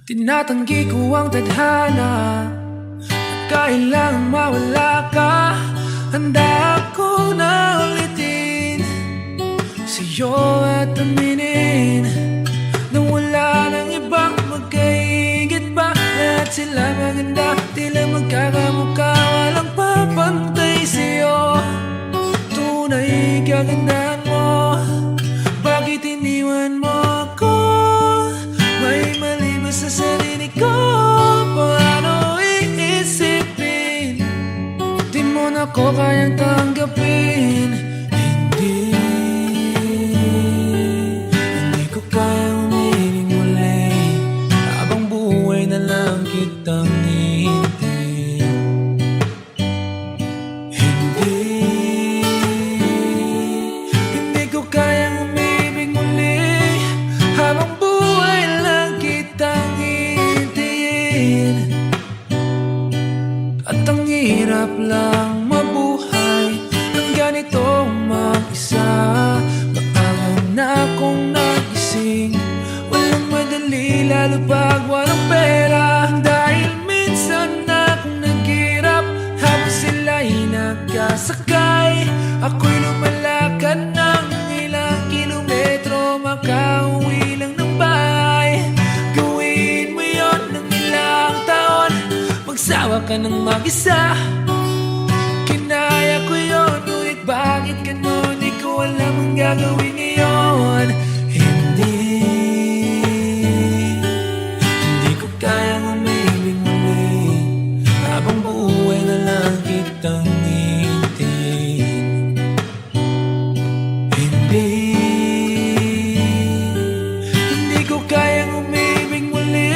Tinatanggi ko ang tadhana at kailangan mawala ka. Handa ako na ulitin sa'yo at aminin na wala nang ibang magkaigit pa. Lahat sila maganda, tila magkakamukha, walang papantay sa'yo. Tunay kagandahan mo, bakit iniwan mo ako? May mali ba sa sarili ko? Paano iisipin? Di mo na ko kayang tanggapin. Hindi ko kayang umiling muli habang buhay na lang kitang hihintayin. Hindi ko kayang umibig muli habang buhay lang kitang hihintayin. At ang hirap lang mabuhay ng ganitong mag-isa. Maangan na akong nagising, walang madali lalo pag walang pera. Dahil minsan na akong naghirap habang sila'y nagkasakay. Ako'y lumalakad ng ilang kilometro, makauwi lang ng bahay. Gawin mo yon ng ilang taon, magsawa ka ng mag-isa. Kinaya ko yon, ngunit bakit ganon? Di ko alam ang gagawin ngayon. Hindi ko kayang umibig muli habang buhay na lang kitang hihintayin. Hindi ko kayang umibig muli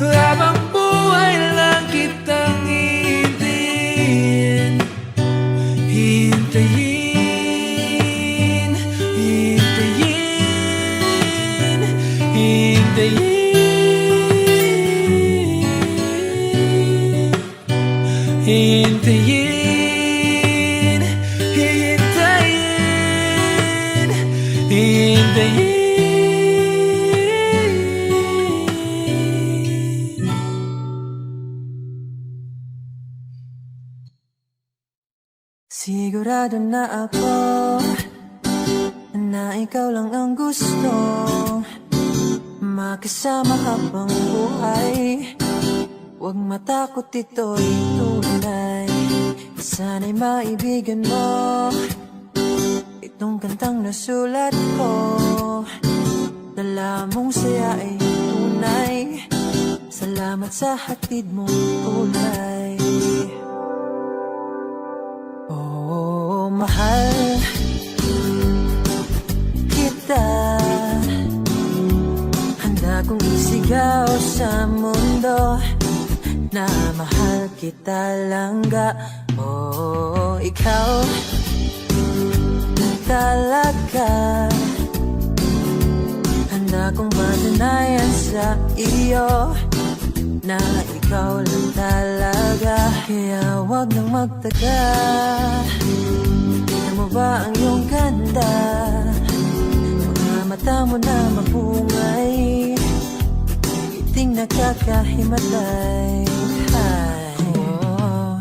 habang buhay lang kitang hihintayin. Hintayin, hintayin, hintayin. Hintayin, hintayin, hintayin. Sigurado na ako na ikaw lang ang gusto makasama habang buhay. Huwag matakot, ito'y tunay. Sana'y maibigan mo itong kantang nasulat ko. Dala mong saya ay tunay. Salamat sa hatid mong kulay. Oh, mahal kita. Handa kong isigaw sa mundo na mahal kita langga. Oh, ikaw talaga. Handa kong patunayan sa iyo na ikaw lang talaga. Kaya wag nang magtaga, tingnan mo ba ang iyong ganda? Mga mata mo na mapungay, ngiting nakakahimatay.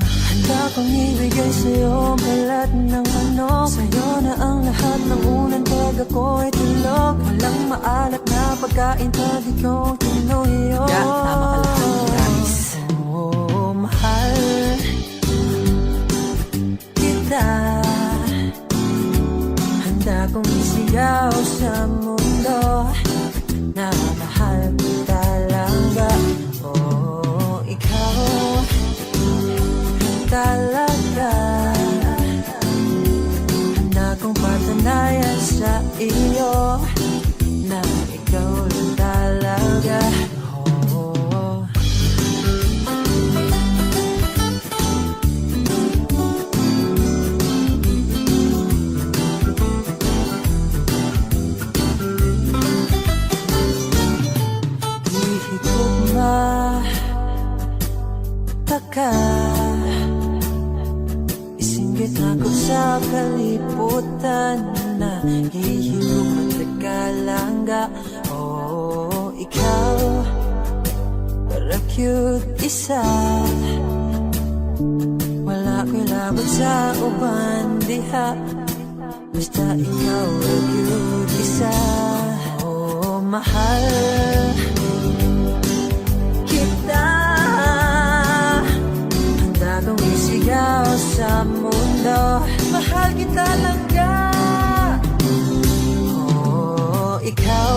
Handa kong ibigay sa'yo ang balat ng manok. Sa'yo na ang lahat ng unan pag ako'y tulog. Walang maalat na pagkain pag ikaw tinuyo. Tama ka lang, promise. Oh, mahal kita. Handa kong isigaw sa mundo na mahal iyo na ikaw lang talaga. Oh. Ihigugma taka, isinggit ako sa kaliputan na hihigog at nagkalangga. Oh, ikaw para cute isa, wala ko'y labot sa uban diha, basta ikaw para cute isa. Oh, mahal kita, handa kong isigaw sa mundo. Mahal kita lang ka. Oh, ikaw